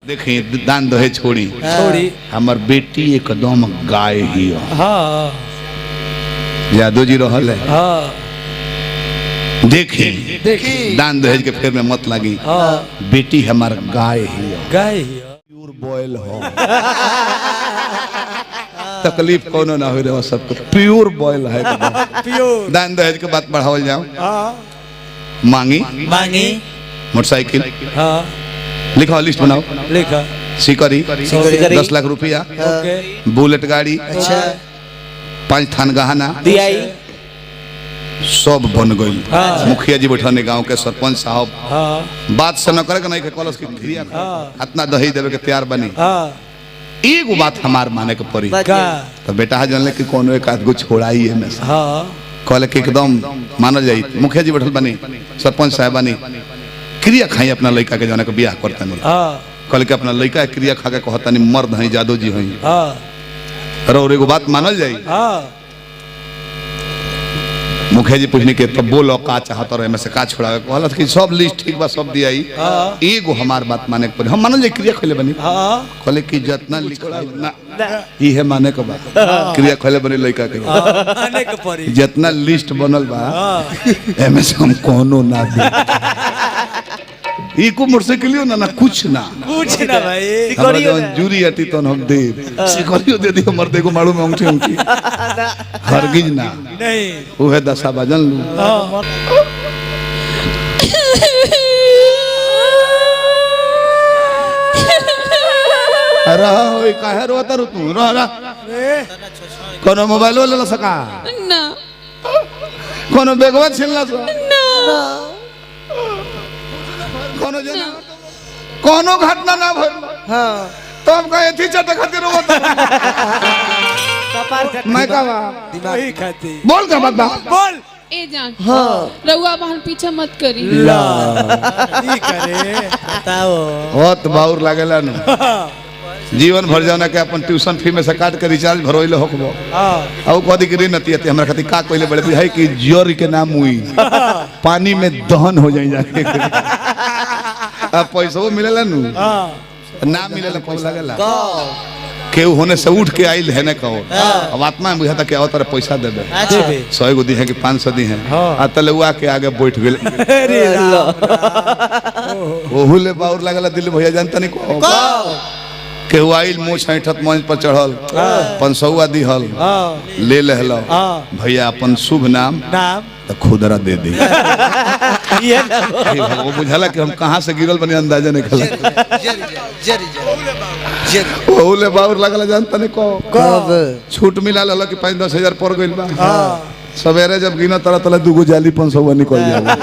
देखी दान दहे छोड़ी हमार बेटी एकदम गाय ही जादू जी रहल है। देखी दान दहेज के फेर में मत लगी। बेटी हमार गाय ही प्योर बॉयल हो तकलीफ कोनो ना हो रहा सबको प्योर बॉयल है। प्योर दान दहेज के बात बढ़ावल जाओ। मांगी मोटरसाइकिल लिखो लिस्ट बनाओ। लिखा सिकरी 10 लाख रुपया बुलेट गाड़ी 5 थान गहना सब बन गई। मुखिया जी बैठने गांव के सरपंच साहब बात से न करे नहीं कॉलेज की इतना दही देवे के तैयार बनी। एगो बात हमार माने के पड़ी तो बेटा जानले कि कोनो एक आध गो छोड़ाई है में कहले कि एकदम मानल जाई। मुखिया जी बैठल बनी सरपंच साहब बनी क्रिया खाई अपना लड़का के जाने के ब्याह करता नहीं। कहले कि अपना लड़का क्रिया खा के कहता नहीं मर्द है जादू जी है। और एगो बात मानल जाई। मुखिया जी पूछने के तो बोलो का चाहत रहे में से का छोड़ावे कहलत कि सब लिस्ट ठीक बा सब दिया एगो हमार बात माने के पड़ी। हम मानल जाई क्रिया खइले बनी कहले कि जितना लिखल ना ई है माने के बात क्रिया खइले बनी लड़का के माने के पड़ी। जितना लिस्ट बनल बा एमे से हम कोनो ना दे इको मोटरसाइकिलियो ना कुछ ना भाई सिकरियो जूरी आती तो हम दे सिकरियो दे दियो मर देखो मालूम है अंगूठी अंगूठी हरगिज ना नहीं वो है दशा बजन लू। अरे ओए काहे रोता रू तू रो कोनो मोबाइल ले सका ना कोनो बैगवा छिलना ना कोनो घटना ना भइल। हां तो हम कहे थी चट खातिर रोता मैं कहवा दिमाग खाती बोल का बात बोल ए जान। हां रउआ बहन पीछे मत करी ला ई करे बताओ बहुत बाउर लागेला न जीवन भर जाना के अपन ट्यूशन फी में से काट के रिचार्ज भरोइले होकबो। हां औ कदी के नतियते हमरा खातिर का कइले बड़े है कि जोर के नाम हुई पानी में दहन हो जाई जाके अब पैसा मिलेला नु ना मिलेला कौन लागेला केहू होने से उठ के आइल है ना कहो अब आत्मा में बुझाता कि आवत रे पैसा दे दे 100 गो दी है कि 500 दी है आ तलुआ के आगे बैठ गेल अरे ओहू ले बाउर लागेला दिल भैया जानता नहीं को केहू आइल मुंह छैठत मंच पर चढ़ल 500 दिहल ले लेहलो भैया अपन शुभ नाम तो खुदरा दे दी ये वो बुझाला कि हम कहां से गिरल बनी अंदाजा नहीं खला ओले बाउर लागला जानता नहीं को कब छूट मिला लल कि 5-10 हजार पर गइल बा। सवेरे जब गिना तरह तरह दुगो जाली 500 निकल जाला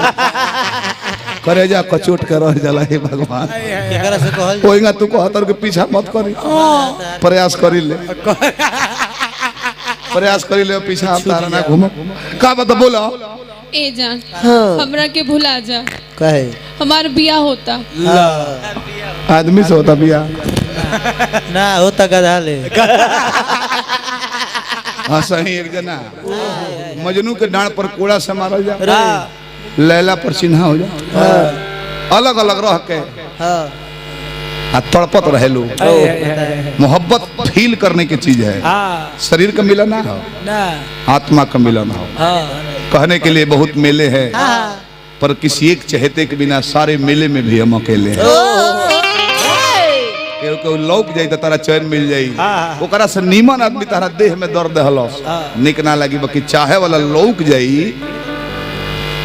करे जा कचोट के रह जाला। हे भगवान एकरा से कहल कोईगा तू कहतर के पीछा मत करी प्रयास करी ले पीछा हम तारा ना घूमो का बता बोलो ए जान। हमरा के भुला जा काहे हमार बियाह होता आदमी से होता बियाह ना होता गधा ले। हां सही एक जना मजनू के डांड पर कोड़ा से मारल जा लैला पर चिन्हा हो जा अलग अलग रह के आ तड़पत रहे लोग। मोहब्बत फील करने की चीज है शरीर का मिलन ना आत्मा का मिलन हो। कहने के लिए बहुत मेले हैं पर किसी एक चहेते के बिना सारे मेले में भी हम अकेले हैं। केहू लौक जाई तो तारा चैन मिल जाई ओकरा से नीमन आदमी तारा देह में दर्द हलो निक ना लगी बाकी चाहे वाला लौक जाई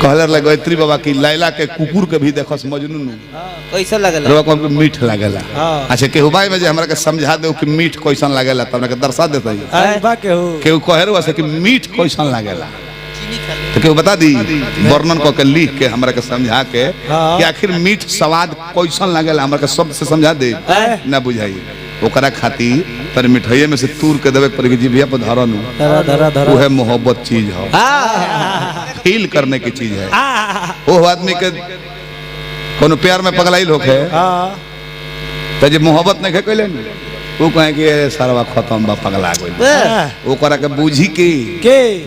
कहलर लगैत्री बाबा की लैला के कुकुर के भी देखस मजनू कैसा लागला रोवा को मीठ लागेला। अच्छा केहू भाई में जे हमरा के समझा दे कि मीठ कैसन लागेला त हमरा के दर्शा देतई बा केहू कहे से कि मीठ कैसन लागेला तो केहू बता दी वर्णन क के लिख के हमरा के समझा के कि आखिर मीठ स्वाद कैसन लागेला हमरा के शब्द से समझा दे ना बुझाई ओकरा खातिर तर मिठाई में से तूर के देवे पर जीभिया पर धरन वो है मोहब्बत चीज हो फील करने की चीज है। वो आदमी के कोनो प्यार में पगलाइल होके तो जे मोहब्बत नहीं कैले वो कहे कि सरवा खत्म बा पगला गइल ओकरा के बूझी के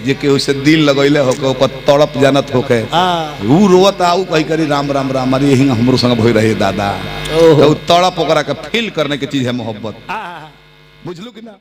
जे के उसे दिल लगइले होके ओकर तड़प जानत होके ऊ रोवत आऊ कहि करी राम राम राम अरे यही हमरो संग भई रहे दादा तो तड़प ओकरा के फील करने की चीज है मोहब्बत बुझलू कि ना।